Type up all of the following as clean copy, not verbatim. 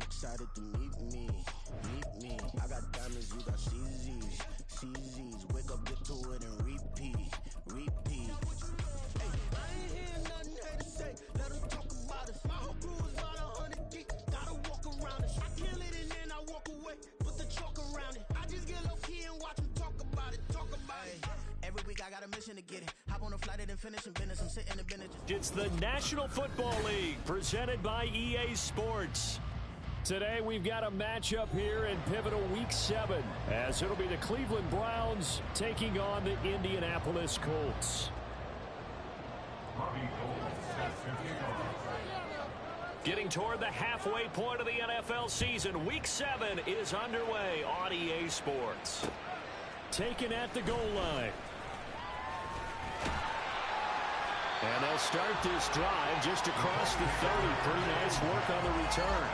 excited to meet me. I got diamonds, you got CZs. Wake up, get to it, and repeat. Hey, I ain't hear nothing hate to say. Let them talk about us. My whole crew is about 100 deep. Gotta walk around it. I kill it and then I walk away. Put the chalk around it. I just get low key and watch them talk about it. Every week I got a mission to get it. Hop on a flight and then finish in business. I'm sitting in business. It's the National Football League presented by EA Sports. Today we've got a matchup here in pivotal Week 7 as it'll be the Cleveland Browns taking on the Indianapolis Colts. Getting toward the halfway point of the NFL season, Week 7 is underway on EA Sports. Taken at the goal line. And they'll start this drive just across the 30. Pretty nice work on the return.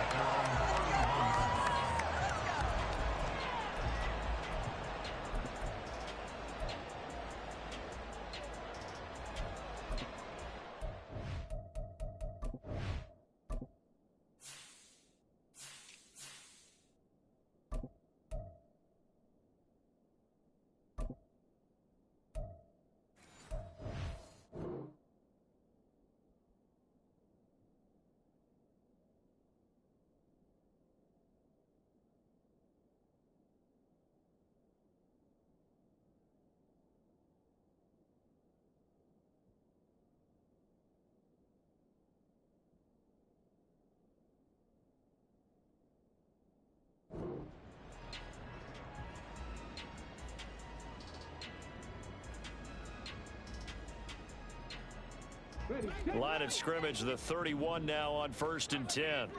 Line of scrimmage, the 31 now on 1st and 10.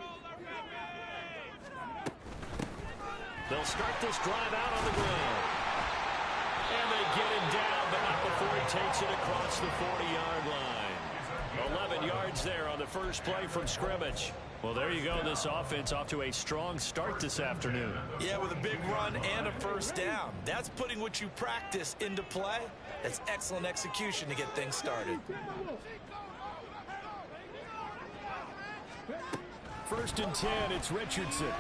They'll start this drive out on the ground. And they get him down, but not before he takes it across the 40-yard line. 11 yards there on the first play from scrimmage. Well, there you go. This offense off to a strong start this afternoon. Yeah, with a big run and a first down. That's putting what you practice into play. That's excellent execution to get things started. 1st and 10, it's Richardson.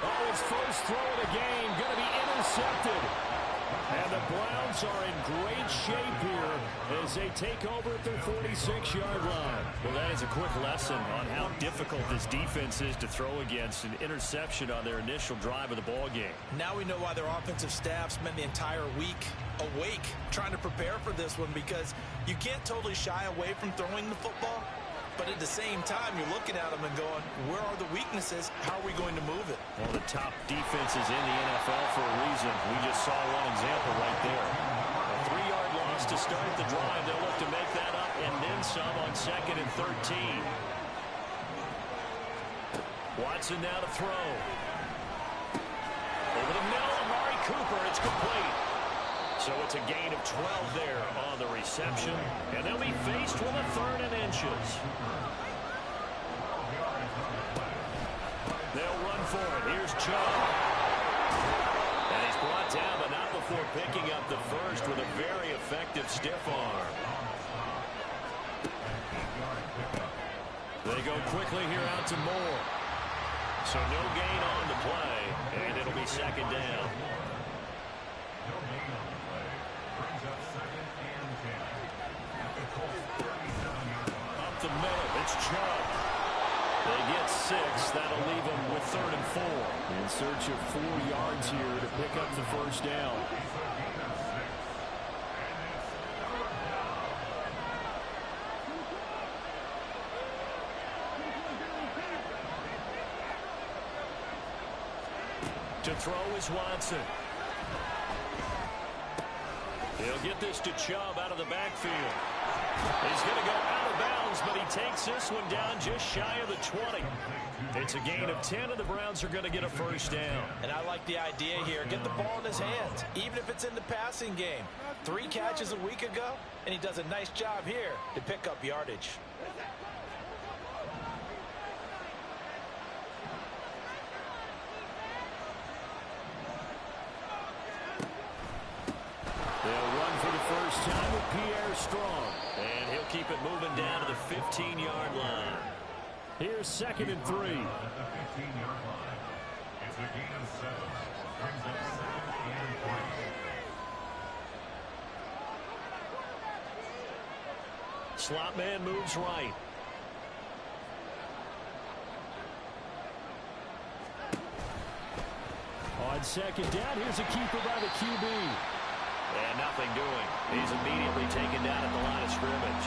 Oh, his first throw of the game, going to be intercepted. And the Browns are in great shape here as they take over at their 46-yard line. Well, that is a quick lesson on how difficult this defense is to throw against an interception on their initial drive of the ball game. Now we know why their offensive staff spent the entire week awake trying to prepare for this one, because you can't totally shy away from throwing the football. But at the same time, you're looking at them and going, where are the weaknesses? How are we going to move it? Well, the top defenses in the NFL for a reason. We just saw one example right there. A 3-yard loss to start the drive. They'll look to make that up and then some on 2nd and 13. Watson now to throw. Over the middle, Amari Cooper. It's complete. So it's a gain of 12 there on the reception. And they'll be faced with a 3rd and inches. They'll run for it. Here's Chubb. And he's brought down, but not before picking up the first with a very effective stiff arm. They go quickly here out to Moore. So no gain on the play, and it'll be 2nd down. Up the middle, it's Chubb. They get 6. That'll leave them with 3rd and 4. In search of 4 yards here to pick up the first down. To throw is Watson. He'll get this to Chubb out of the backfield. He's going to go out of bounds, but he takes this one down just shy of the 20. It's a gain of 10, and the Browns are going to get a first down. And I like the idea here. Get the ball in his hands, even if it's in the passing game. 3 catches a week ago, and he does a nice job here to pick up yardage. They'll run for the first time with Pierre Strong. And he'll keep it moving down to the 15-yard line. Here's 2nd and 3. At the 15-yard line. It's a gain of 7. Brings up 2nd and 3. Slot man moves right. On 2nd down, here's a keeper by the QB. And nothing doing. He's immediately taken down at the line of scrimmage.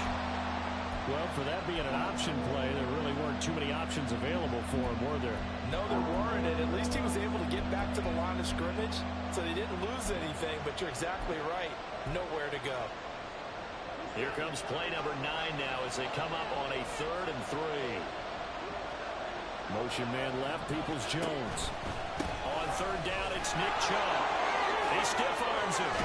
Well, for that being an option play, there really weren't too many options available for him, were there? No, there weren't, and at least he was able to get back to the line of scrimmage, so they didn't lose anything, but you're exactly right. Nowhere to go. Here comes play number 9 now as they come up on a 3rd and 3. Motion man left, Peoples-Jones. On 3rd down, it's Nick Chubb. He stiff-arms him.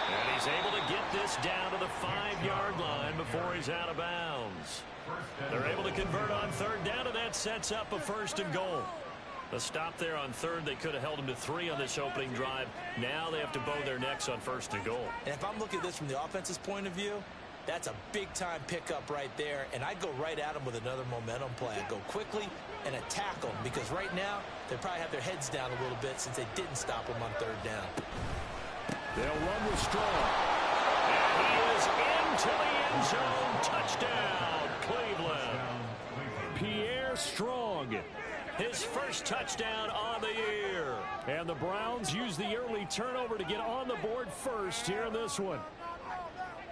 And he's able to get this down to the 5-yard line before he's out of bounds. They're able to convert on 3rd down, and that sets up a 1st and goal. A stop there on 3rd. They could have held him to 3 on this opening drive. Now they have to bow their necks on 1st and goal. And if I'm looking at this from the offense's point of view, that's a big-time pickup right there, and I'd go right at him with another momentum play. I'd go quickly and attack them, because right now they probably have their heads down a little bit since they didn't stop him on 3rd down. They'll run with Strong. And he is into the end zone. Touchdown, Cleveland. Pierre Strong. His first touchdown on the year. And the Browns use the early turnover to get on the board first here in this one.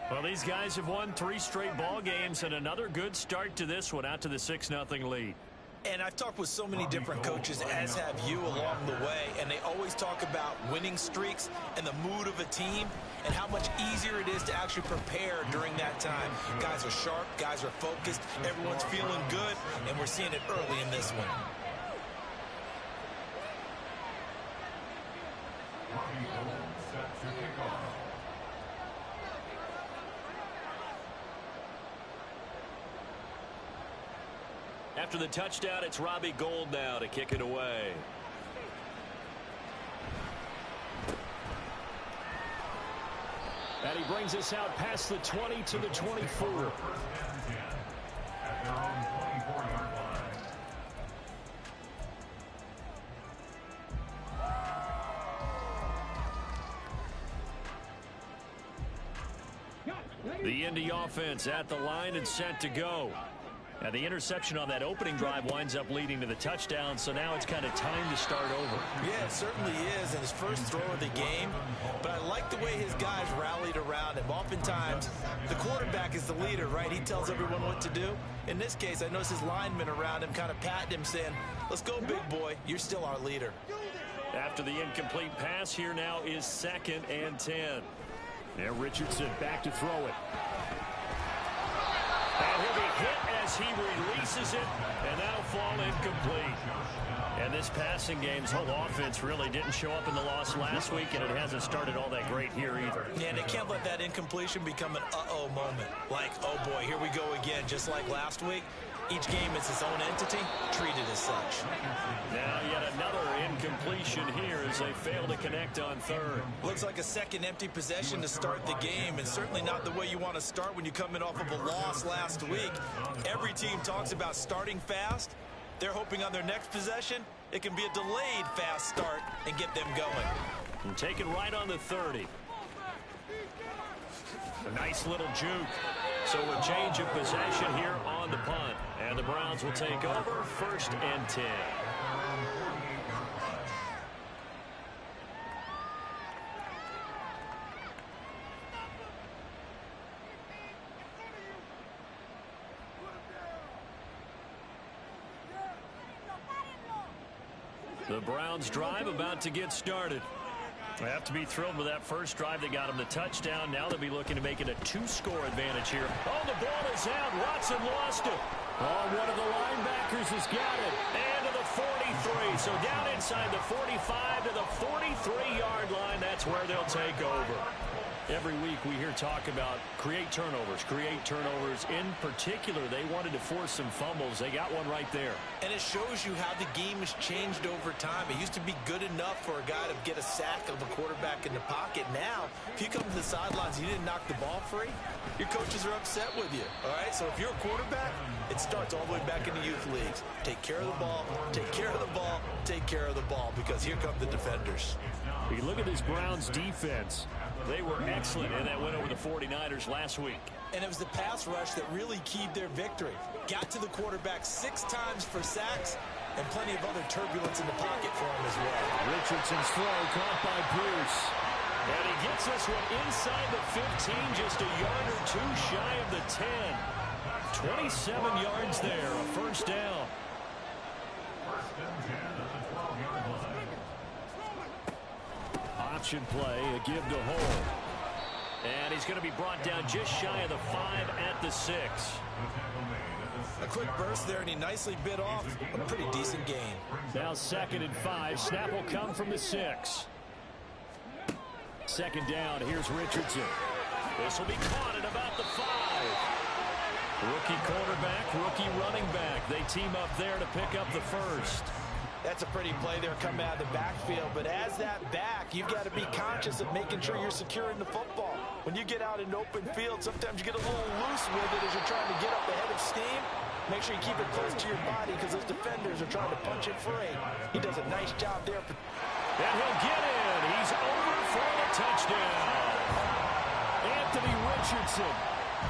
Well, these guys have won 3 straight ball games, and another good start to this one, out to the 6-0 lead. And I've talked with so many different coaches, as have you, along the way, and they always talk about winning streaks and the mood of a team and how much easier it is to actually prepare during that time. Guys are sharp, guys are focused, everyone's feeling good, and we're seeing it early in this one. Set to kick off. After the touchdown, it's Robbie Gould now to kick it away. And he brings us out past the 20 to the 24. 1st and 10 at their own 24-yard line. The Indy offense at the line and set to go. Now, the interception on that opening drive winds up leading to the touchdown, so now it's kind of time to start over. Yeah, it certainly is, and his first throw of the game. But I like the way his guys rallied around him. Oftentimes, the quarterback is the leader, right? He tells everyone what to do. In this case, I noticed his linemen around him kind of patting him, saying, "Let's go, big boy. You're still our leader." After the incomplete pass, here now is 2nd and 10. Now Richardson back to throw it. And he'll be hit as he releases it, and that'll fall incomplete. And this passing game's whole offense really didn't show up in the loss last week, and it hasn't started all that great here either. Yeah, and they can't let that incompletion become an uh-oh moment. Like, oh boy, here we go again, just like last week. Each game is its own entity, treated as such. Now yet another incompletion here as they fail to connect on 3rd. Looks like a second empty possession to start the game, and certainly not the way you want to start when you come in off of a loss last week. Every team talks about starting fast. They're hoping on their next possession, it can be a delayed fast start and get them going. And take it right on the 30. A nice little juke. So a change of possession here on the punt. And the Browns will take over 1st and 10. The Browns drive about to get started. They have to be thrilled with that first drive. They got him the touchdown. Now they'll be looking to make it a 2-score advantage here. Oh, the ball is out. Watson lost it. Oh, one of the linebackers has got it. And to the 43. So down inside the 45 to the 43-yard line. That's where they'll take over. Every week we hear talk about create turnovers. In particular, they wanted to force some fumbles. They got one right there. And it shows you how the game has changed over time. It used to be good enough for a guy to get a sack of a quarterback in the pocket. Now, if you come to the sidelines and you didn't knock the ball free, your coaches are upset with you. All right? So if you're a quarterback, it starts all the way back in the youth leagues. Take care of the ball, take care of the ball, take care of the ball, because here come the defenders. You look at this Browns defense. They were excellent in that win over the 49ers last week. And it was the pass rush that really keyed their victory. Got to the quarterback 6 times for sacks and plenty of other turbulence in the pocket for him as well. Richardson's throw caught by Pierce. And he gets this one inside the 15, just a yard or two shy of the 10. 27 yards there, a first down. First and 10 at the 12-yard line. Option play, a give to Hole. And he's going to be brought down just shy of the 5 at the 6. A quick burst there, and he nicely bit off a pretty decent gain. Now 2nd and 5. Snap will come from the 6. 2nd down, here's Richardson. This will be caught at about the 5. Rookie quarterback, rookie running back. They team up there to pick up the first. That's a pretty play there coming out of the backfield. But as that back, you've got to be conscious of making sure you're securing the football. When you get out in open field, sometimes you get a little loose with it as you're trying to get up ahead of steam. Make sure you keep it close to your body because those defenders are trying to punch it free. He does a nice job there. And he'll get in. He's over for the touchdown. Anthony Richardson,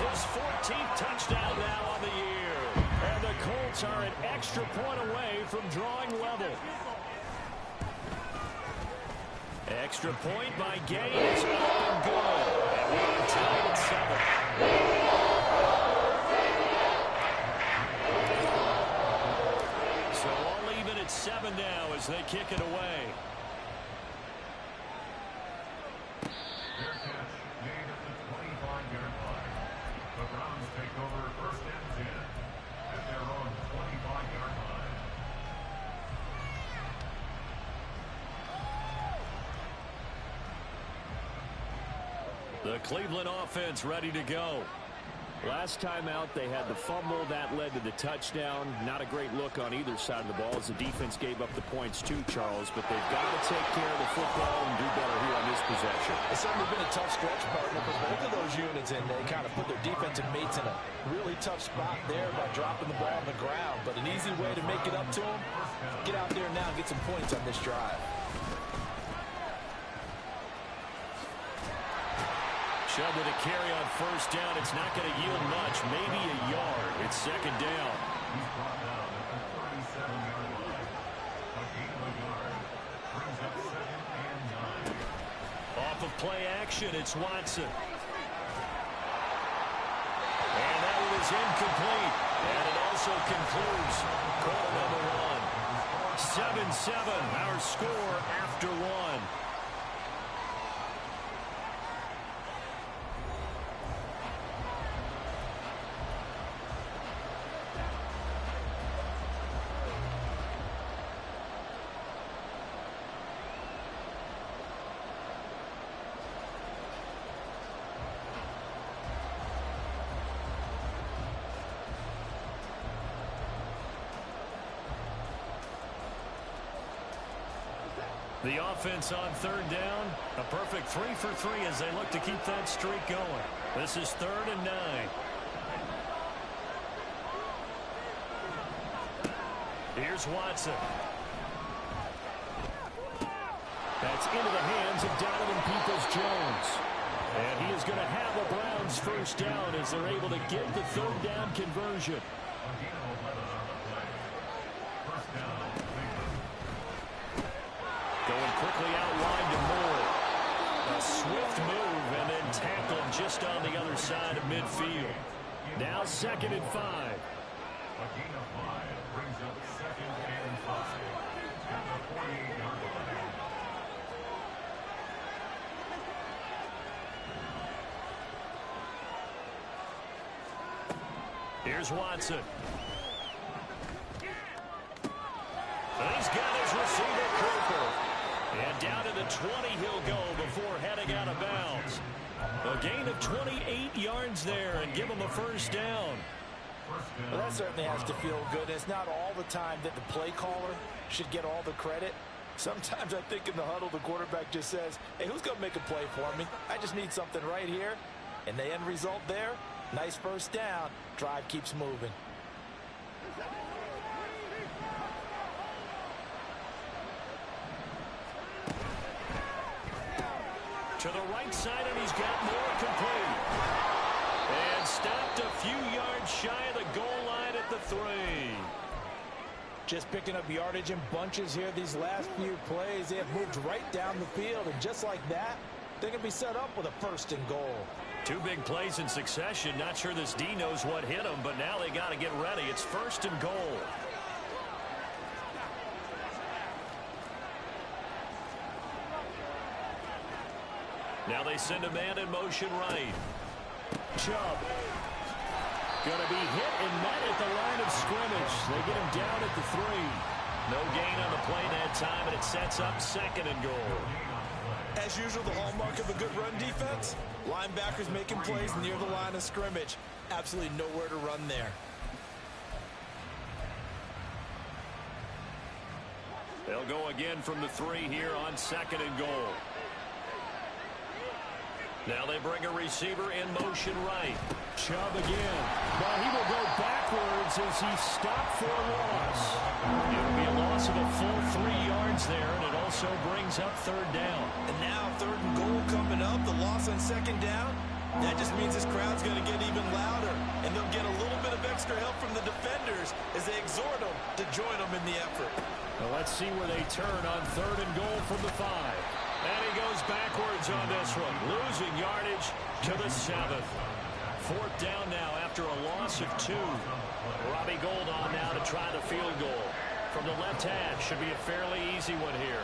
his 14th touchdown now on the year. And the Colts are an extra point away from drawing level. Extra point by Gaines. Up and good. And we're tied at 7. So all even at 7 now as they kick it away. Their catch made at the 25-yard line. The Browns take over first and 10 at their own 25-yard line. The Cleveland offense ready to go. Last time out, they had the fumble. That led to the touchdown. Not a great look on either side of the ball as the defense gave up the points too, Charles. But they've got to take care of the football and do better here on this possession. It's certainly been a tough stretch, partner, for both of those units, and they kind of put their defensive mates in a really tough spot there by dropping the ball on the ground. But an easy way to make it up to them, get out there now and get some points on this drive. Chubb with a carry on first down. It's not going to yield much, maybe a yard. It's 2nd down. He's brought down at the 37-yard line. A gain of a yard brings up 2nd and 9. Off of play action, it's Watson. And that one is incomplete. And it also concludes quarter number 1. 7-7, our score after 1. The offense on 3rd down, a perfect 3 for 3 as they look to keep that streak going. This is 3rd and 9. Here's Watson. That's into the hands of Donovan Peoples-Jones. And he is going to have the Browns first down as they're able to get the 3rd down conversion. Going quickly out wide to Moore. A swift move and then tackled just on the other side of midfield. Now 2nd and 5. A gain of 5 brings up 2nd and 5 at the 48-yard line. Here's Watson. And he's got his receiver Cooper. And down to the 20 he'll go before heading out of bounds. A gain of 28 yards there and give them a first down. Well, that certainly has to feel good. It's not all the time that the play caller should get all the credit. Sometimes I think in the huddle, the quarterback just says, hey, who's going to make a play for me? I just need something right here. And the end result there, nice first down. Drive keeps moving. To the right side, and he's got more complete. And stopped a few yards shy of the goal line at the 3. Just picking up yardage in bunches here these last few plays. They have moved right down the field, and just like that, they're going to be set up with a 1st and goal. 2 big plays in succession. Not sure this D knows what hit him, but now they got to get ready. It's 1st and goal. Now they send a man in motion right. Chubb. Going to be hit and met at the line of scrimmage. They get him down at the 3. No gain on the play that time, and it sets up 2nd and goal. As usual, the hallmark of a good run defense, linebackers making plays near the line of scrimmage. Absolutely nowhere to run there. They'll go again from the 3 here on 2nd and goal. Now they bring a receiver in motion right. Chubb again. But he will go backwards as he stopped for a loss. It will be a loss of a full 3 yards there, and it also brings up 3rd down. And now 3rd and goal coming up. The loss on 2nd down. That just means this crowd's going to get even louder. And they'll get a little bit of extra help from the defenders as they exhort them to join them in the effort. Well, let's see where they turn on 3rd and goal from the 5. And he goes backwards on this one, losing yardage to the 7th. 4th down now after a loss of 2. Robbie Gould on now to try the field goal. From the left hash, should be a fairly easy one here.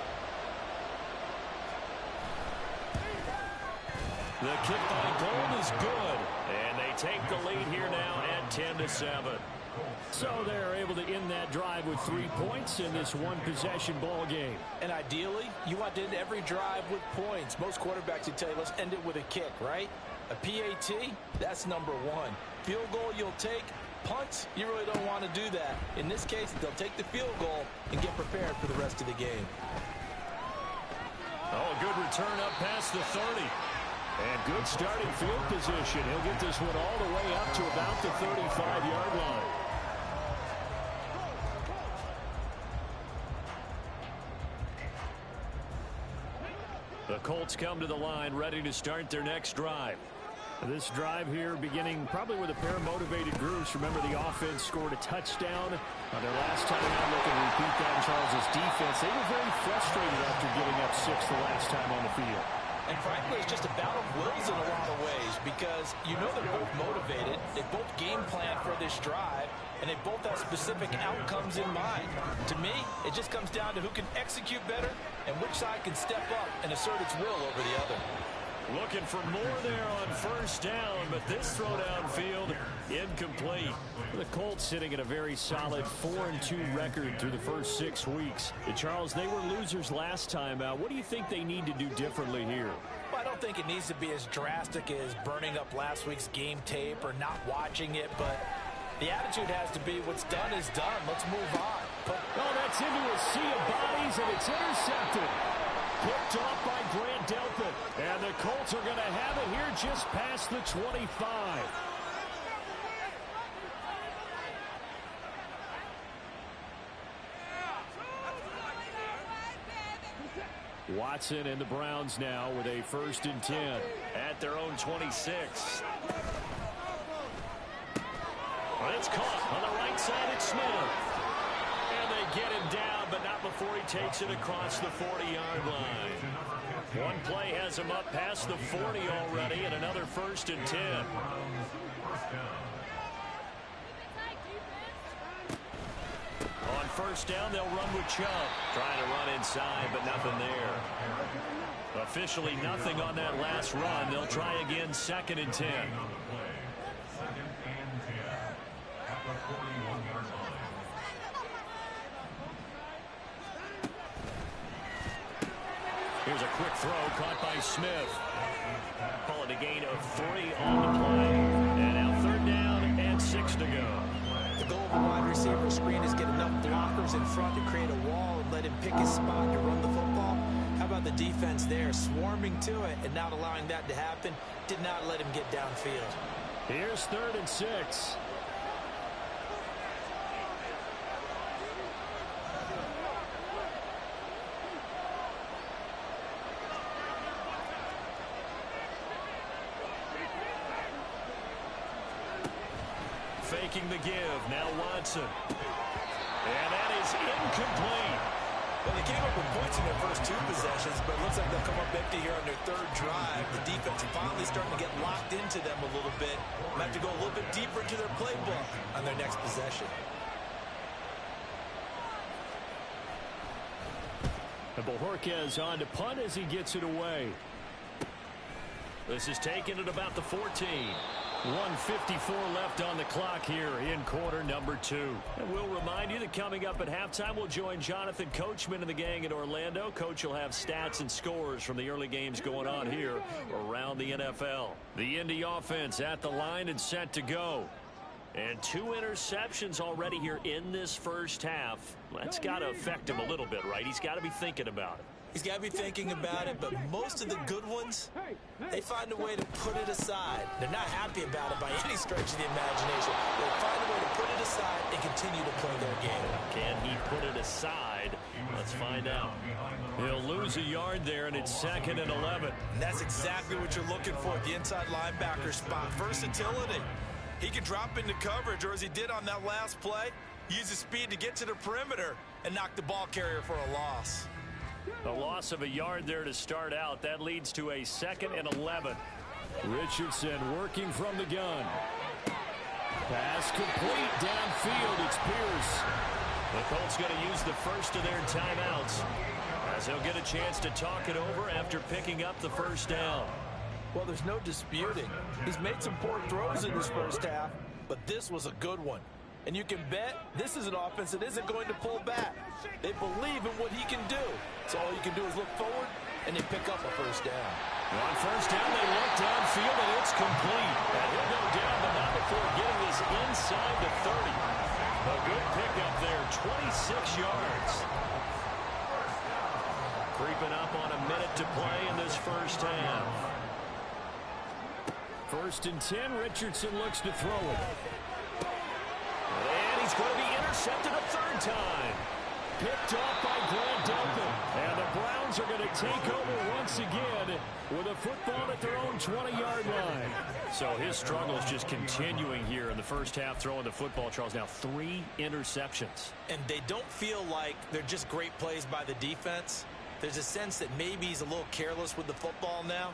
The kick by Gould is good. And they take the lead here now at 10-7. So they're able to end that drive with 3 points in this one-possession ball game. And ideally, you want to end every drive with points. Most quarterbacks would tell you, let's end it with a kick, right? A PAT, that's number 1. Field goal you'll take. Punts, you really don't want to do that. In this case, they'll take the field goal and get prepared for the rest of the game. Oh, a good return up past the 30. And good starting field position. He'll get this one all the way up to about the 35-yard line. The Colts come to the line, ready to start their next drive. This drive here beginning probably with a pair of motivated groups. Remember, the offense scored a touchdown on their last time out. Looking to repeat that in Charles' defense. They were very frustrated after giving up 6 the last time on the field. And frankly, it's just a battle of wills in a lot of ways because you know they're both motivated. They both game plan for this drive, and they both have specific outcomes in mind. To me, it just comes down to who can execute better and which side can step up and assert its will over the other. Looking for more there on 1st down, but this throw downfield incomplete. The Colts sitting at a very solid 4-2 record through the first 6 weeks. Charles, they were losers last time out. What do you think they need to do differently here? Well, I don't think it needs to be as drastic as burning up last week's game tape or not watching it, but the attitude has to be what's done is done. Let's move on. Oh, that's into a sea of bodies, and it's intercepted. Picked off by Grant Delpit. And the Colts are going to have it here just past the 25. Watson and the Browns now with a 1st and 10 at their own 26. Well, it's caught on the right side. It's Smith. And they get him down, but not before he takes it across the 40-yard line. One play has him up past the 40 already, and another 1st and 10. On 1st down, they'll run with Chubb. Trying to run inside, but nothing there. Officially nothing on that last run. They'll try again, 2nd and 10. Here's a quick throw caught by Smith. Call it a gain of 3 on the play. And now 3rd down and 6 to go. The goal of a wide receiver screen is get enough blockers in front to create a wall and let him pick his spot to run the football. How about the defense there, swarming to it and not allowing that to happen? Did not let him get downfield. Here's 3rd and 6. Faking the give. Now Watson. And that is incomplete. Well, they came up with points in their first 2 possessions, but it looks like they'll come up empty here on their 3rd drive. The defense finally starting to get locked into them a little bit. Might have to go a little bit deeper into their playbook on their next possession. And Bojorquez on to punt as he gets it away. This is taken at about the 14. 1:54 left on the clock here in quarter number 2. And we'll remind you that coming up at halftime, we'll join Jonathan Coachman and the gang in Orlando. Coach will have stats and scores from the early games going on here around the NFL. The Indy offense at the line and set to go. And 2 interceptions already here in this first half. That's got to affect him a little bit, right? He's got to be thinking about it. He's got to be thinking about it, but most of the good ones, they find a way to put it aside. They're not happy about it by any stretch of the imagination. They'll find a way to put it aside and continue to play their game. Can he put it aside? Let's find out. He'll lose a yard there, and it's 2nd and 11. And that's exactly what you're looking for at the inside linebacker spot. Versatility. He can drop into coverage, or as he did on that last play, use his speed to get to the perimeter and knock the ball carrier for a loss. A loss of a yard there to start out. That leads to a 2nd and 11. Richardson working from the gun. Pass complete downfield. It's Pierce. The Colts going to use the first of their timeouts as he'll get a chance to talk it over after picking up the 1st down. Well, there's no disputing. He's made some poor throws in his first half, but this was a good one. And you can bet this is an offense that isn't going to pull back. They believe in what he can do. So all you can do is look forward and then pick up a 1st down. On 1st down, they look downfield, and it's complete. And he'll go down, but not before getting this inside the 30. A good pickup there, 26 yards. Creeping up on a minute to play in this first half. 1st and 10. Richardson looks to throw it. And he's going to be intercepted a 3rd time. Picked off by Grant Delpit. And the Browns are going to take over once again with a football at their own 20-yard line. So his struggles just continuing here in the first half throwing the football. Charles, now 3 interceptions. And they don't feel like they're just great plays by the defense. There's a sense that maybe he's a little careless with the football now.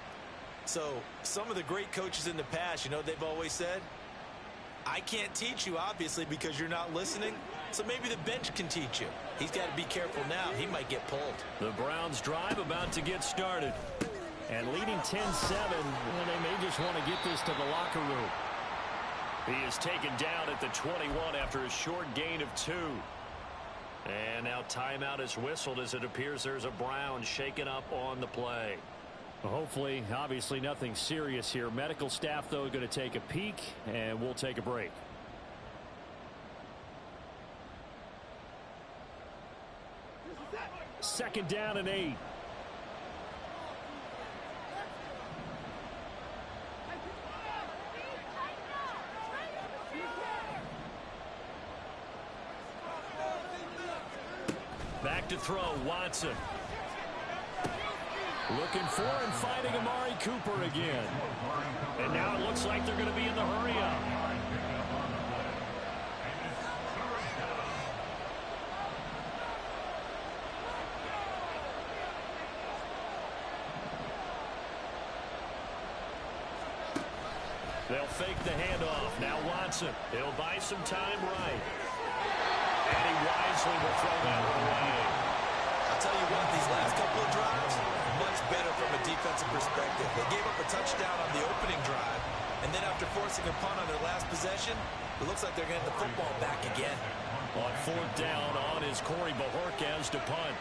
So some of the great coaches in the past, you know, they've always said, I can't teach you, obviously, because you're not listening. So maybe the bench can teach you. He's got to be careful now. He might get pulled. The Browns drive about to get started. And leading 10-7, well, they may just want to get this to the locker room. He is taken down at the 21 after a short gain of 2. And now timeout is whistled as it appears there's a Brown shaken up on the play. Hopefully, obviously nothing serious here. Medical staff, though, going to take a peek, and we'll take a break. Second down and 8. Back to throw, Watson. Looking for and finding Amari Cooper again. And now it looks like they're going to be in the hurry-up. They'll fake the handoff. Now Watson. He'll buy some time right. And he wisely will throw that one away. I'll tell you what, these last couple of drives, much better from a defensive perspective. They gave up a touchdown on the opening drive, and then after forcing a punt on their last possession, it looks like they're getting the football back again. On 4th down on is Corey Bojorquez to punt.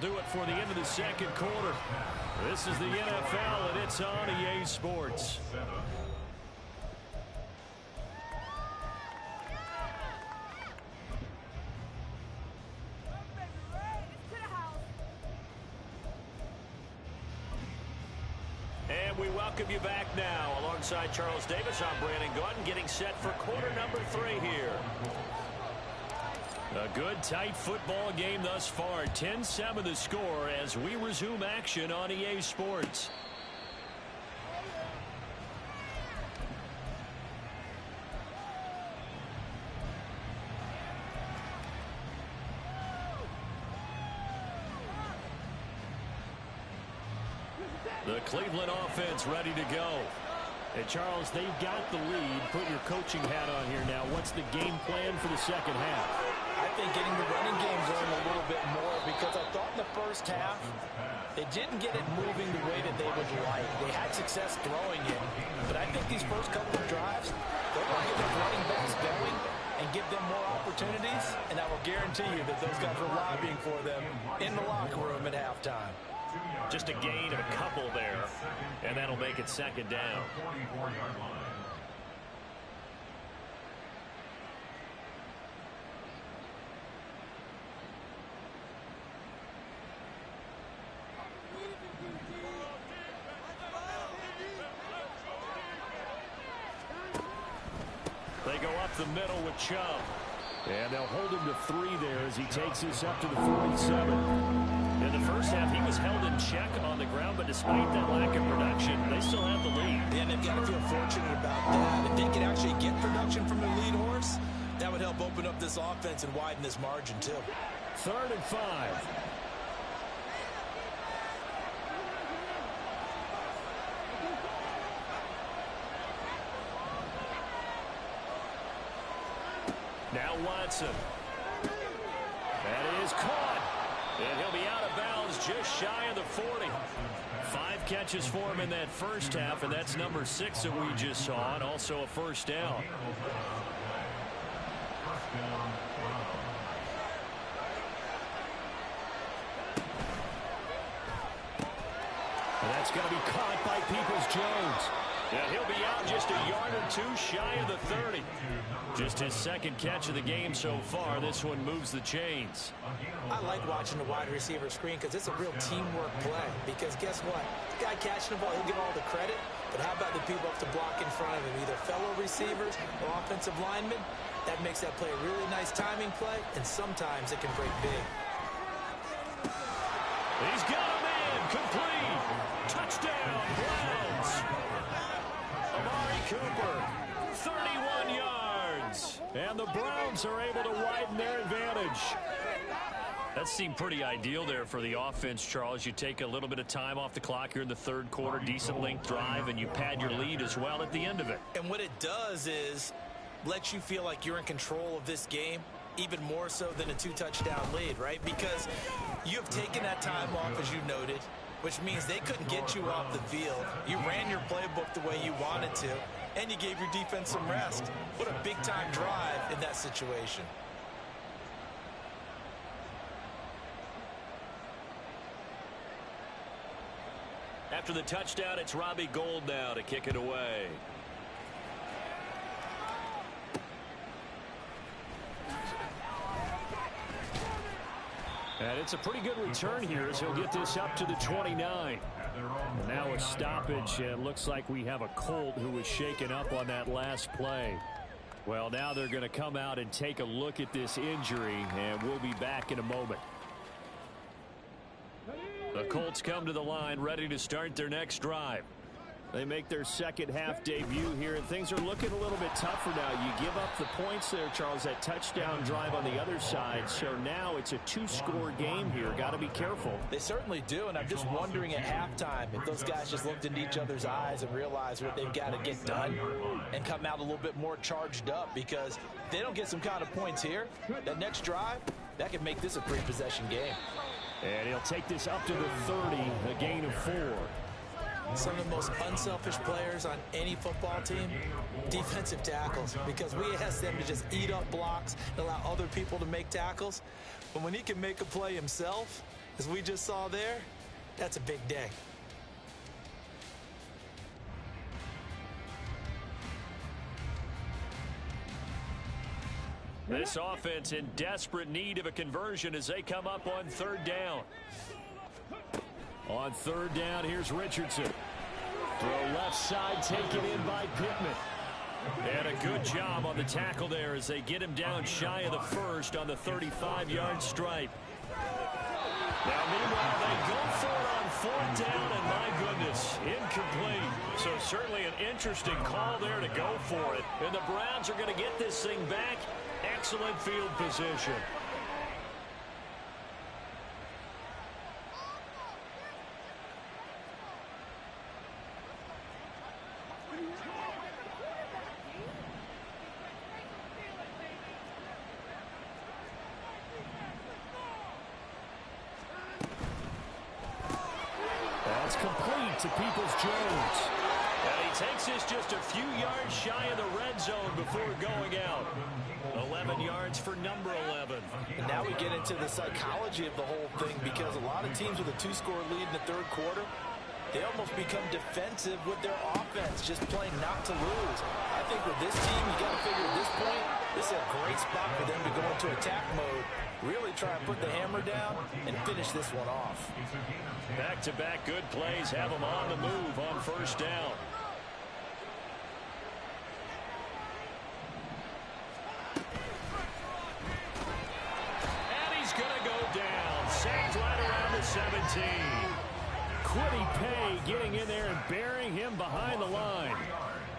do it for the end of the second quarter. This is the NFL, and it's on EA Sports. And we welcome you back now. Alongside Charles Davis, I'm Brandon Gordon, getting set for quarter number 3 here. A good, tight football game thus far. 10-7 the score as we resume action on EA Sports. The Cleveland offense ready to go. And Charles, they've got the lead. Put your coaching hat on here now. What's the game plan for the second half? I think getting the running game going a little bit more, because I thought in the first half they didn't get it moving the way that they would like. They had success throwing it, but I think these first couple of drives, they're going to get the running backs going and give them more opportunities, and I will guarantee you that those guys are lobbying for them in the locker room at halftime. Just a gain of a couple there, and that'll make it second down. They go up the middle with Chubb. And they'll hold him to 3 there as he takes this up to the 47. In the first half, he was held in check on the ground, but despite that lack of production, they still have the lead. And they've got to feel fortunate about that. If they could actually get production from their lead horse, that would help open up this offense and widen this margin, too. 3rd and 5. Now Watson. That is caught. And he'll be out of bounds just shy of the 40. 5 catches for him in that first half, and that's number 6 that we just saw, and also a first down. And that's going to be caught by Peoples-Jones. Yeah, he'll be out just a yard or 2 shy of the 30. Just his second catch of the game so far. This one moves the chains. I like watching the wide receiver screen because it's a real teamwork play. Because guess what? The guy catching the ball, he'll get all the credit. But how about the people up to block in front of him? Either fellow receivers or offensive linemen. That makes that play a really nice timing play. And sometimes it can break big. He's got a man. Complete. Touchdown, Browns. Amari Cooper, 31 yards. And the Browns are able to widen their advantage. That seemed pretty ideal there for the offense, Charles. You take a little bit of time off the clock here in the third quarter, decent length drive, and you pad your lead as well at the end of it. And what it does is lets you feel like you're in control of this game, even more so than a 2-touchdown lead, right? Because you have taken that time off, as you noted, which means they couldn't get you off the field. You ran your playbook the way you wanted to, and you gave your defense some rest. What a big-time drive in that situation. After the touchdown, it's Robbie Gould now to kick it away. And it's a pretty good return here as he'll get this up to the 29. And now a stoppage, and looks like we have a Colt who was shaken up on that last play. Well, now they're going to come out and take a look at this injury, and we'll be back in a moment. The Colts come to the line ready to start their next drive. They make their second half debut here, and things are looking a little bit tougher now. You give up the points there, Charles, that touchdown drive on the other side. So now it's a 2-score game here. Got to be careful. They certainly do, and I'm just wondering at halftime if those guys just looked into each other's eyes and realized what they've got to get done and come out a little bit more charged up, because if they don't get some kind of points here, that next drive, that could make this a 3-possession game. And he'll take this up to the 30, a gain of 4. Some of the most unselfish players on any football team, defensive tackles, because we ask them to just eat up blocks and allow other people to make tackles. But when he can make a play himself, As we just saw there, that's a big day. This offense in desperate need of a conversion as they come up on third down. On third down, here's Richardson. Throw left side, taken in by Pittman. And a good job on the tackle there as they get him down shy of the first on the 35-yard stripe. Now, meanwhile, they go for it on fourth down, and my goodness, incomplete. So certainly an interesting call there to go for it. And the Browns are going to get this thing back. Excellent field position. That's complete to Peoples-Jones. And he takes this just a few yards shy of the red zone before going out. 11 yards for number 11. And now we get into the psychology of the whole thing, because a lot of teams with a 2-score lead in the third quarter, they almost become defensive with their offense, just playing not to lose. I think with this team, you got to figure at this point, this is a great spot for them to go into attack mode, really try and put the hammer down and finish this one off. Back-to-back good plays have them on the move on first down. And he's going to go down. Sacked right around the 17. Quiddy Pay getting in there and burying him behind the line.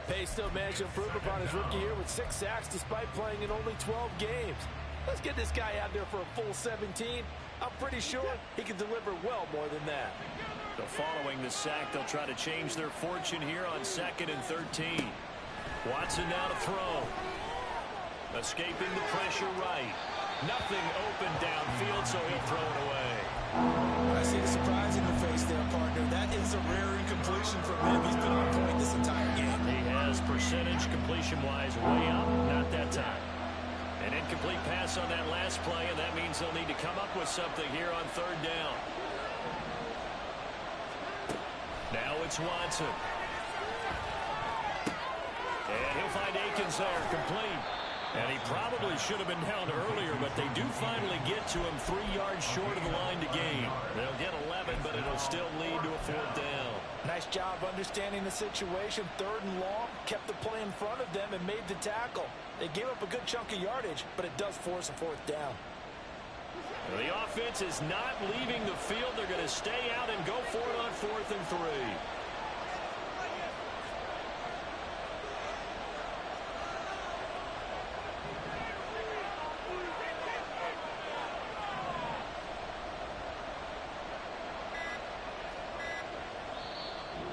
Pay still managed to improve upon his rookie year with 6 sacks despite playing in only 12 games. Let's get this guy out there for a full 17. I'm pretty sure he can deliver well more than that. So following the sack, they'll try to change their fortune here on 2nd and 13. Watson now to throw. Escaping the pressure right. Nothing open downfield, so he'll throw it away. I see the surprise in your face there, partner. That is a rare incompletion from him. He's been on point this entire game. He has percentage completion-wise way up, not that time. An incomplete pass on that last play, and that means they'll need to come up with something here on third down. Now it's Watson. And he'll find Akins there, complete. And he probably should have been down earlier, but they do finally get to him 3 yards short of the line to gain. They'll get 11, but it'll still lead to a fourth down. Nice job understanding the situation. 3rd and long, kept the play in front of them and made the tackle. They gave up a good chunk of yardage, but it does force a fourth down. The offense is not leaving the field. They're going to stay out and go for it on 4th and 3.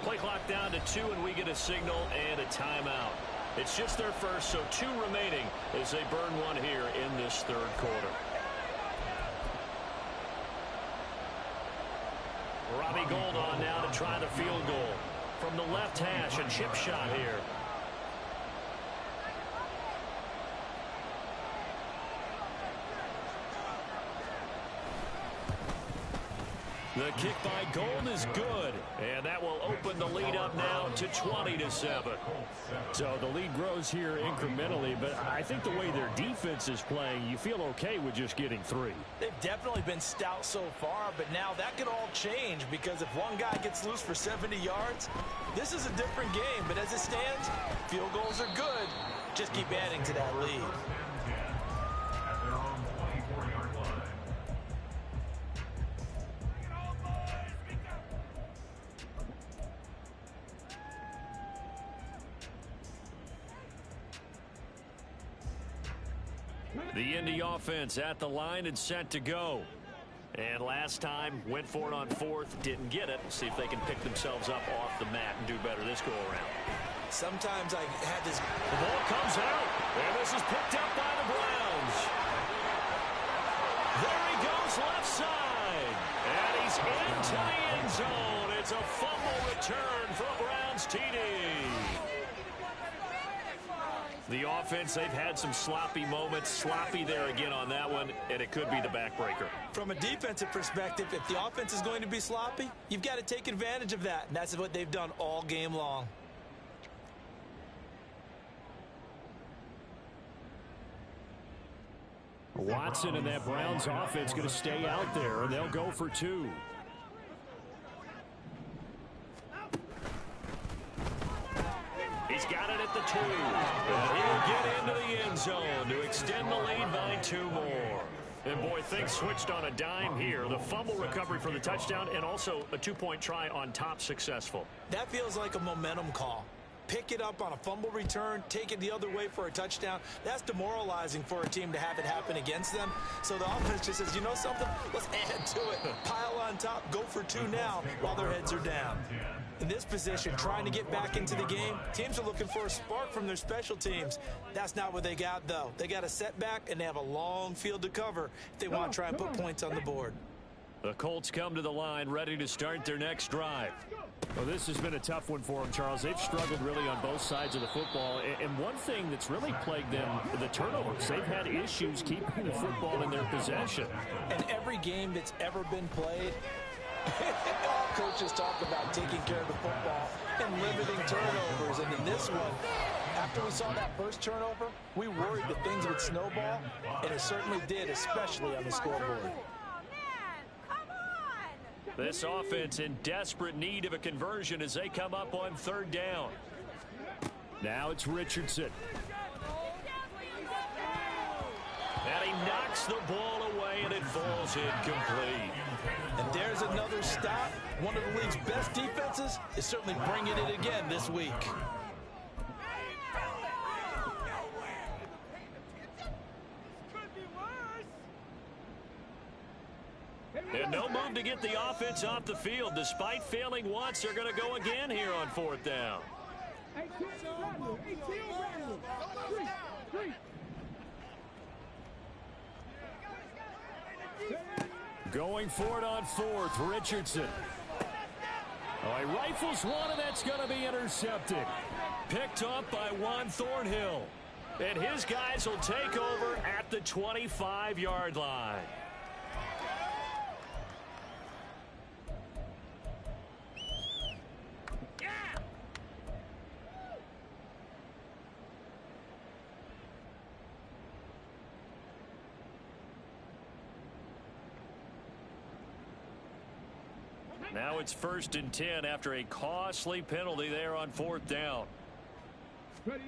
Play clock down to 2, and we get a signal and a timeout. It's just their first, so 2 remaining as they burn one here in this third quarter. Robbie Gould on now to try the field goal. From the left hash, a chip shot here. The kick by Gould is good, and that will open the lead up now to 20-7. So the lead grows here incrementally, but I think the way their defense is playing, you feel okay with just getting 3. They've definitely been stout so far, but now that could all change, because if one guy gets loose for 70 yards, this is a different game. But as it stands, field goals are good. Just keep adding to that lead. At their own 24-yard line. The Indy offense at the line and set to go. And last time, went for it on 4th, didn't get it. See if they can pick themselves up off the mat and do better this go-around. Sometimes I had this. The ball comes out, and this is picked up by the Browns. There he goes left side, and he's into the end zone. It's a fumble return for a Browns TD. The offense, they've had some sloppy moments. Sloppy there again on that one, and it could be the backbreaker. From a defensive perspective, if the offense is going to be sloppy, you've got to take advantage of that, and that's what they've done all game long. Watson and that Browns offense going to stay out there, and they'll go for 2. He's got it at the 2. And he'll get into the end zone to extend the lead by 2 more. And, boy, things switched on a dime here. The fumble recovery for the touchdown and also a 2-point try on top successful. That feels like a momentum call. Pick it up on a fumble return, take it the other way for a touchdown. That's demoralizing for a team to have it happen against them. So the offense just says, you know something? Let's add to it. Pile on top, go for 2 now while their heads are down. In this position, trying to get back into the game, teams are looking for a spark from their special teams. That's not what they got, though. They got a setback, and they have a long field to cover if they want to try and put points on the board. The Colts come to the line, ready to start their next drive. Well, this has been a tough one for them, Charles. They've struggled really on both sides of the football. And one thing that's really plagued them, the turnovers. They've had issues keeping the football in their possession. And every game that's ever been played, all coaches talk about taking care of the football and limiting turnovers. And in this one, after we saw that first turnover, we worried that things would snowball, and it certainly did, especially on the scoreboard. This offense in desperate need of a conversion as they come up on 3rd down. Now it's Richardson. And he knocks the ball away, and it falls incomplete. And there's another stop. One of the league's best defenses is certainly bringing it again this week. And no move to get the offense off the field. Despite failing once, they're going to go again here on 4th down. Going for it on 4th, Richardson. Oh, he rifles one, and that's going to be intercepted. Picked up by Juan Thornhill. And his guys will take over at the 25-yard line. Now it's 1st and 10 after a costly penalty there on 4th down. And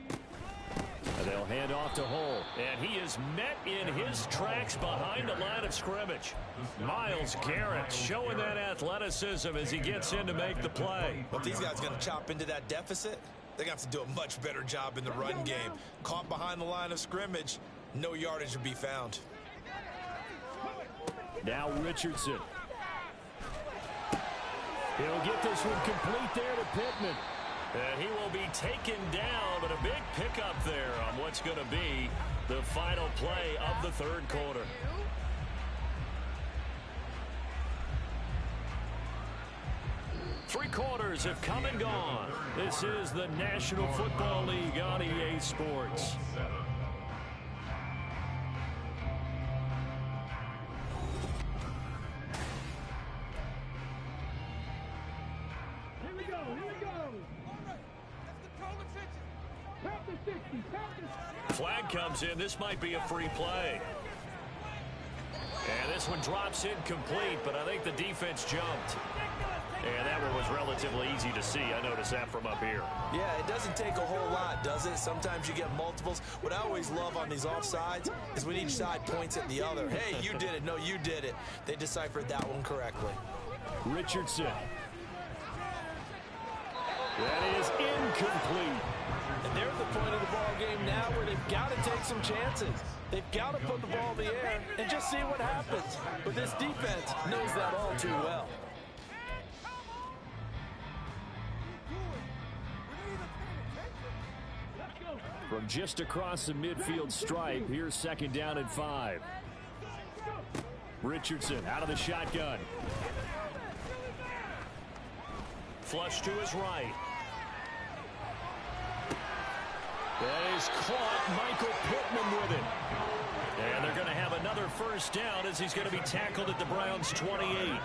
they'll hand off to Hull. And he is met in his tracks behind the line of scrimmage. Myles Garrett showing that athleticism as he gets in to make the play. But these guys are going to chop into that deficit. They're going to have to do a much better job in the run game. Caught behind the line of scrimmage, no yardage to be found. Now Richardson. He'll get this one complete there to Pittman. And he will be taken down, but a big pickup there on what's going to be the final play of the 3rd quarter. Three quarters have come and gone. This is the National Football League on EA Sports. Flag comes in. This might be a free play. And this one drops incomplete, but I think the defense jumped. And that one was relatively easy to see. I noticed that from up here. Yeah, it doesn't take a whole lot, does it? Sometimes you get multiples. What I always love on these offsides is when each side points at the other. Hey, you did it. No, you did it. They deciphered that one correctly. Richardson. That is incomplete. And they're at the point of the ball game now where they've got to take some chances. They've got to put the ball in the air and just see what happens. But this defense knows that all too well. From just across the midfield stripe, here's 2nd down and 5. Richardson out of the shotgun. Flush to his right. That is caught. Michael Pittman with it. And they're going to have another first down as he's going to be tackled at the Browns' 28.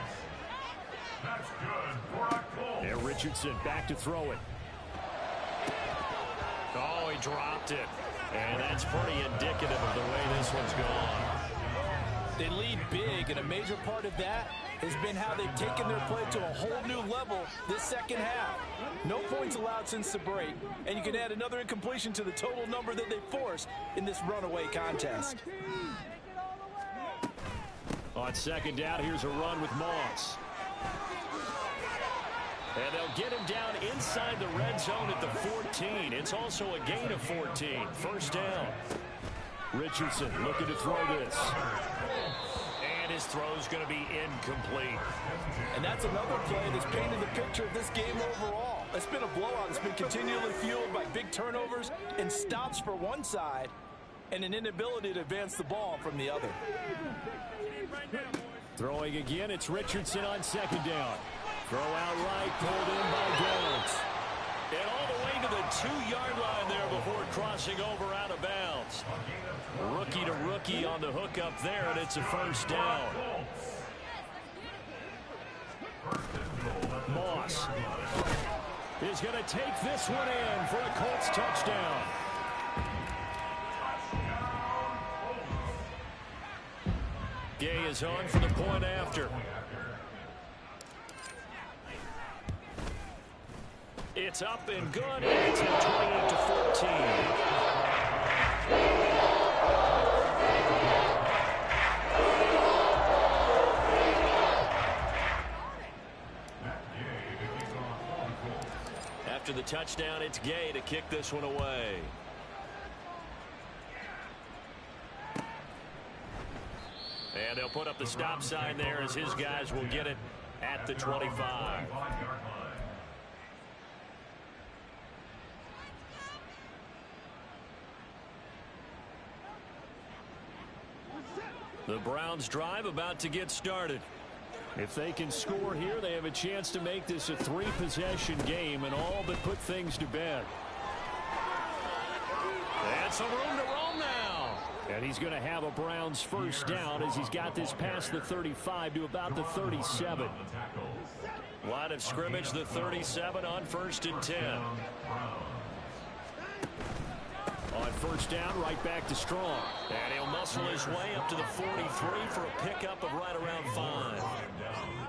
That's good for a goal. And Richardson back to throw it. Oh, he dropped it. And that's pretty indicative of the way this one's gone. They lead big, and a major part of that has been how they've taken their play to a whole new level this second half. No points allowed since the break, and you can add another incompletion to the total number that they forced in this runaway contest. On second down, here's a run with Moss. And they'll get him down inside the red zone at the 14. It's also a gain of 14. First down. Richardson looking to throw this. And his throw's going to be incomplete. And that's another play that's painted the picture of this game overall. It's been a blowout. It's been continually fueled by big turnovers and stops for one side and an inability to advance the ball from the other. Throwing again, it's Richardson on second down. Throw out right, pulled in by Jones. And all the way to the 2-yard line there before crossing over out of bounds. Rookie to rookie on the hook up there, and it's a first down. Moss is going to take this one in for a Colts touchdown. Gay is on for the point after. It's up and good, and it's at 28-14. After the touchdown, it's Gay to kick this one away. And they'll put up the stop sign there as his guys will get it at the 25. The Browns drive about to get started. If they can score here, they have a chance to make this a 3-possession game and all but put things to bed. And some room to roam now. And he's going to have a Browns first down as he's got this past the 35 to about the 37. Line of scrimmage, the 37 on 1st and 10. On first down, right back to Strong. And he'll muscle his way up to the 43 for a pickup of right around 5.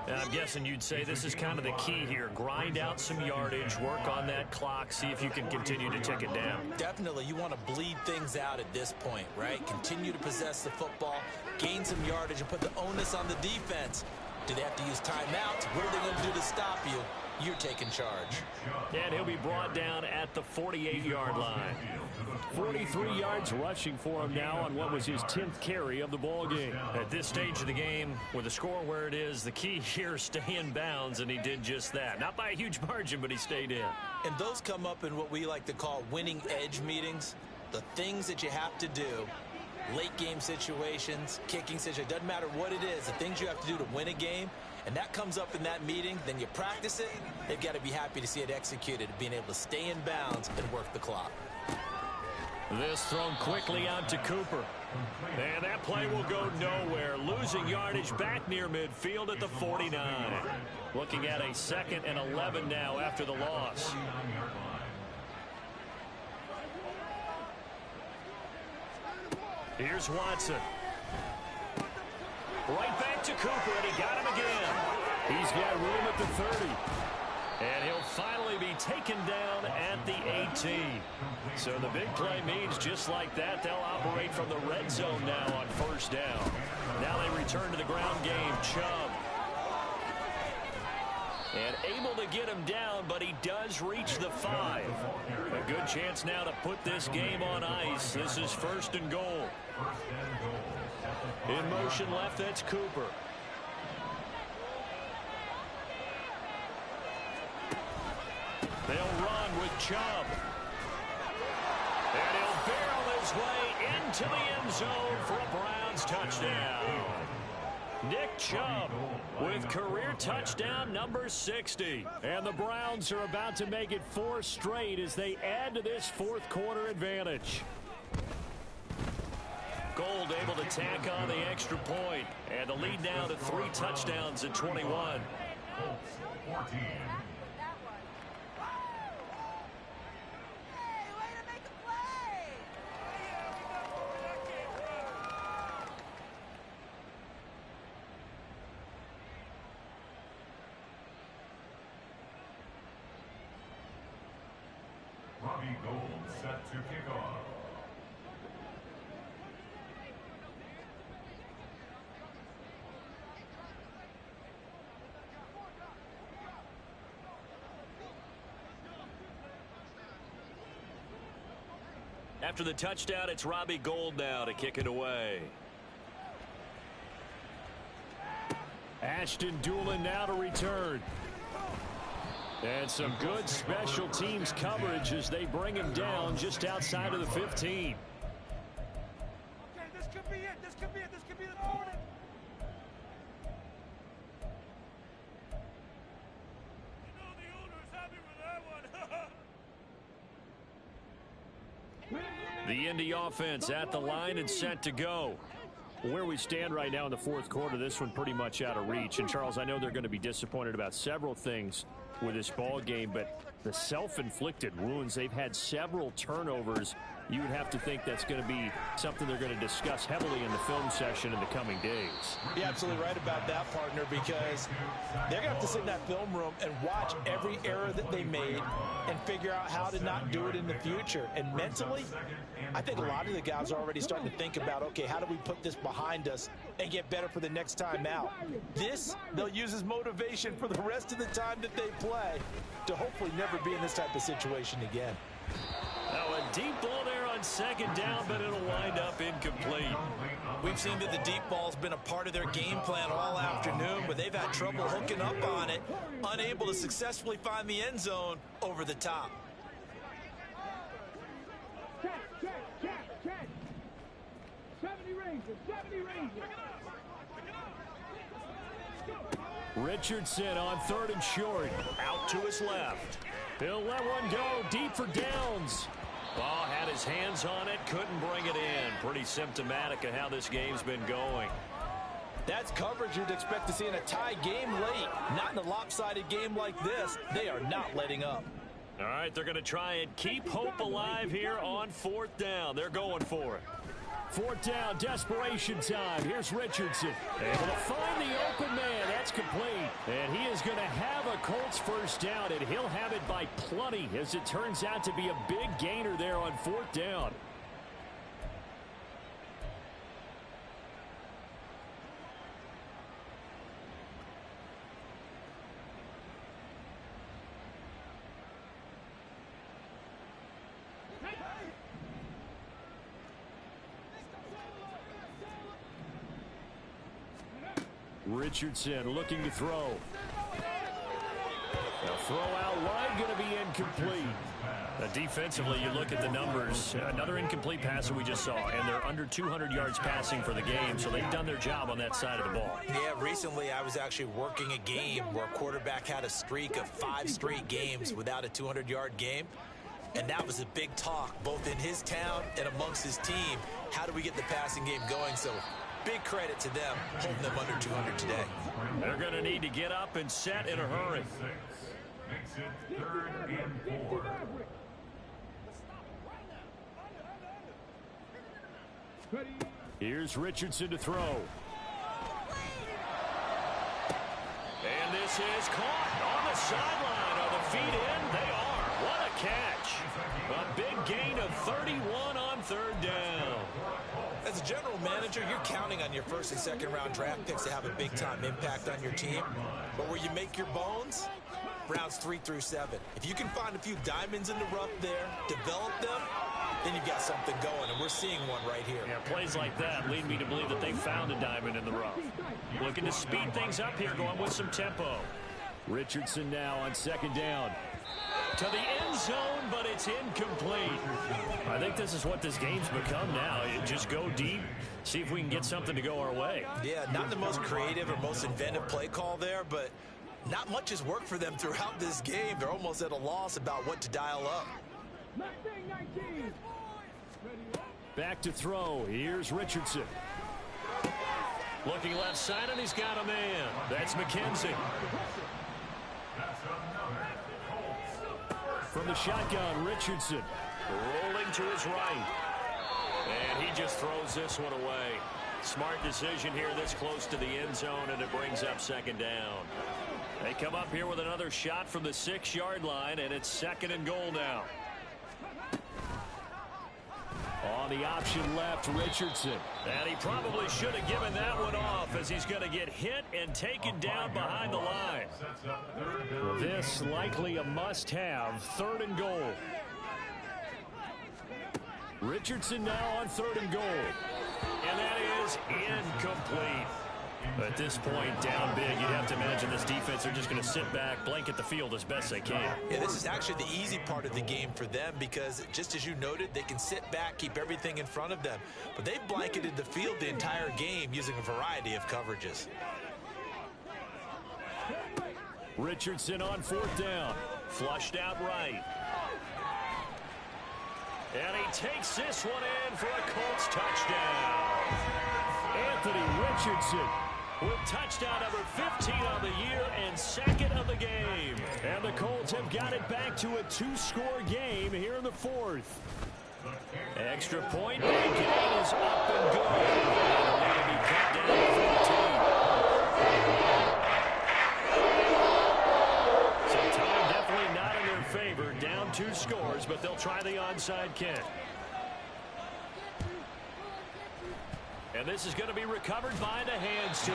And I'm guessing you'd say this is kind of the key here. Grind out some yardage, work on that clock, see if you can continue to tick it down. Definitely, you want to bleed things out at this point, right? Continue to possess the football, gain some yardage, and put the onus on the defense. Do they have to use timeouts? What are they going to do to stop you? You're taking charge. And he'll be brought down at the 48-yard line. 43 yards rushing for him now on what was his 10th carry of the ball game. At this stage of the game, with the score where it is, the key here is stay in bounds, and he did just that. Not by a huge margin, but he stayed in. And those come up in what we like to call winning edge meetings. The things that you have to do, late game situations, kicking situations, doesn't matter what it is, the things you have to do to win a game. And that comes up in that meeting, then you practice it. They've got to be happy to see it executed, being able to stay in bounds and work the clock. This thrown quickly out to Cooper. And that play will go nowhere. Losing yardage back near midfield at the 49. Looking at a 2nd and 11 now after the loss. Here's Watson. Right back to Cooper, and he got him again. He's got room at the 30. And he'll finally be taken down at the 18. So the big play means just like that, they'll operate from the red zone now on first down. Now they return to the ground game. Chubb. And able to get him down, but he does reach the 5. A good chance now to put this game on ice. This is 1st and goal. In motion left, that's Cooper. They'll run with Chubb. And he'll barrel his way into the end zone for a Browns touchdown. Nick Chubb with career touchdown number 60. And the Browns are about to make it 4 straight as they add to this fourth quarter advantage. Gold able to tack on the extra point, and the lead now to 3 touchdowns at 21. 14. Robbie Gould set to kick off. After the touchdown, it's Robbie Gould now to kick it away. Ashton Doolin now to return. And some good special teams coverage as they bring him down just outside of the 15. Okay, this could be it. This could be it. This could be the corner. You know the owner is happy with that one. The Indy offense at the line and set to go. Where we stand right now in the fourth quarter, this one pretty much out of reach. And, Charles, I know they're going to be disappointed about several things with this ball game, but the self-inflicted wounds, they've had several turnovers. You would have to think that's going to be something they're going to discuss heavily in the film session in the coming days. You're absolutely right about that, partner, because they're going to have to sit in that film room and watch every error that they made and figure out how to not do it in the future. And mentally, I think a lot of the guys are already starting to think about, okay, how do we put this behind us and get better for the next time out? This, they'll use as motivation for the rest of the time that they play to hopefully never be in this type of situation again. Now a deep ball there on second down, but it'll wind up incomplete. We've seen that the deep ball's been a part of their game plan all afternoon, but they've had trouble hooking up on it, unable to successfully find the end zone over the top. Check. 70 Rangers. Richardson on 3rd and short. Out to his left. He'll let one go deep for downs. Ball had his hands on it, couldn't bring it in. Pretty symptomatic of how this game's been going. That's coverage you'd expect to see in a tie game late. Not in a lopsided game like this. They are not letting up. All right, they're going to try and keep hope alive here on 4th down. They're going for it. 4th down, desperation time. Here's Richardson. Able to find the open man. That's complete. And he is going to have a Colts first down, and he'll have it by plenty, as it turns out to be a big gainer there on 4th down. Richardson looking to throw. The throw out wide going to be incomplete. Defensively, you look at the numbers. Another incomplete pass that we just saw, and they're under 200 yards passing for the game, so they've done their job on that side of the ball. Yeah, recently I was actually working a game where a quarterback had a streak of 5 straight games without a 200-yard game, and that was a big talk, both in his town and amongst his team. How do we get the passing game going? So big credit to them, holding them under 200 today. They're going to need to get up and set in a hurry. Makes it 3rd and 4. Here's Richardson to throw. And this is caught on the sideline. Are the feet in? They are. What a catch. A big gain of 31 on 3rd down. As a general manager, you're counting on your first and second round draft picks to have a big-time impact on your team. But where you make your bones, rounds 3 through 7. If you can find a few diamonds in the rough there, develop them, then you've got something going, and we're seeing one right here. Yeah, plays like that lead me to believe that they found a diamond in the rough. Looking to speed things up here, going with some tempo. Richardson now on 2nd down. To the end zone, but it's incomplete. I think this is what this game's become now. You just go deep, see if we can get something to go our way. Yeah, not the most creative or most inventive play call there, but not much has worked for them throughout this game. They're almost at a loss about what to dial up. Back to throw. Here's Richardson. Looking left side, and he's got a man. That's McKenzie. From the shotgun, Richardson. Rolling to his right. And he just throws this one away. Smart decision here this close to the end zone, and it brings up second down. They come up here with another shot from the 6-yard line, and it's 2nd and goal now. On the option left, Richardson. And he probably should have given that one off, as he's going to get hit and taken down behind the line. This likely a must-have. 3rd and goal. Richardson now on 3rd and goal. And that is incomplete. At this point, down big, you'd have to imagine this defense are just going to sit back, blanket the field as best they can. Yeah, this is actually the easy part of the game for them because, just as you noted, they can sit back, keep everything in front of them. But they've blanketed the field the entire game using a variety of coverages. Richardson on 4th down. Flushed out right. And he takes this one in for a Colts touchdown. Anthony Richardson with touchdown number 15 on the year and 2nd of the game. And the Colts have got it back to a 2-score game here in the 4th. Extra point by Gay is up and good. And the lead will be cut down to 14. So time definitely not in their favor. Down 2 scores, but they'll try the onside kick. And this is going to be recovered by the hands team.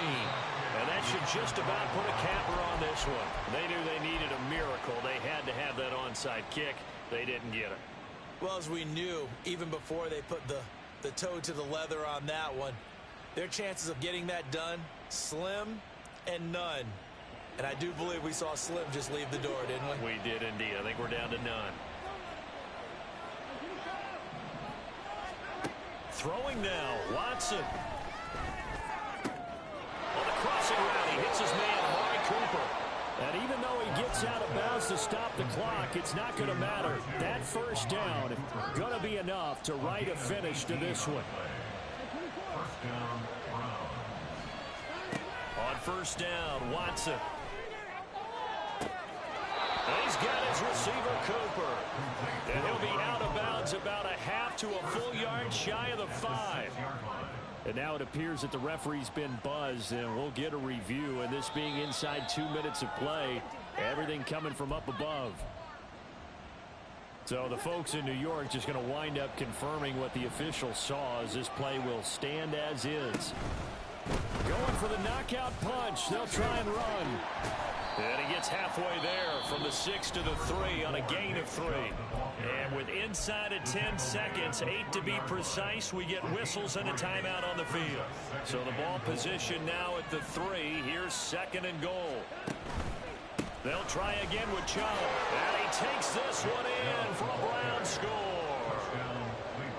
And that should just about put a capper on this one. They knew they needed a miracle. They had to have that onside kick. They didn't get it. Well, as we knew, even before they put the toe to the leather on that one, their chances of getting that done, slim and none. And I do believe we saw Slim just leave the door, didn't we? We did indeed. I think we're down to none. Throwing now, Watson. On the crossing route, he hits his man, Amari Cooper. And even though he gets out of bounds to stop the clock, it's not going to matter. That first down going to be enough to write a finish to this one. On 1st down, Watson. And he's got his receiver, Cooper. And he'll be out of bounds about a half to a full yard shy of the 5. And now it appears that the referee's been buzzed, and we'll get a review. And this being inside 2 minutes of play, everything coming from up above. So the folks in New York just going to wind up confirming what the official saw, as this play will stand as is. Going for the knockout punch. They'll try and run. And he gets halfway there from the 6 to the 3 on a gain of 3. And with inside of 10 seconds, 8 to be precise, we get whistles and a timeout on the field. So the ball position now at the 3. Here's 2nd and goal. They'll try again with Chubb. And he takes this one in for a Brown score.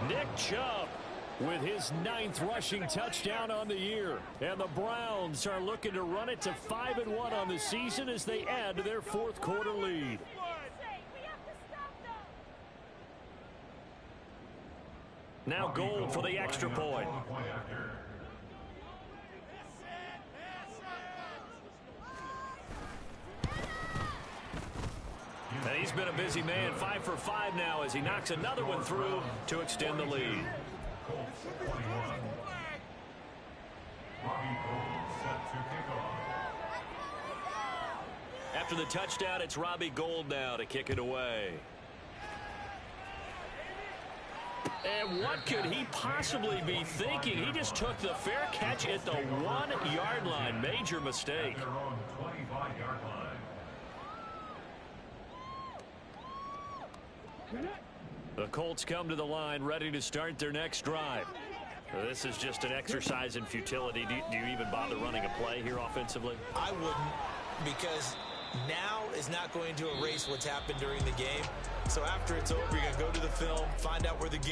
Nick Chubb with his 9th rushing touchdown on the year. And the Browns are looking to run it to 5-1 on the season as they add to their 4th quarter lead. Now Gold for the extra point. And he's been a busy man, 5 for 5 now as he knocks another one through to extend the lead. After the touchdown, it's Robbie Gould now to kick it away. And what could he possibly be thinking? He just took the fair catch at the 1-yard line. Major mistake. The Colts come to the line ready to start their next drive. This is just an exercise in futility. Do you even bother running a play here offensively? I wouldn't, because now is not going to erase what's happened during the game. So after it's over, you're going to go to the film, find out where the game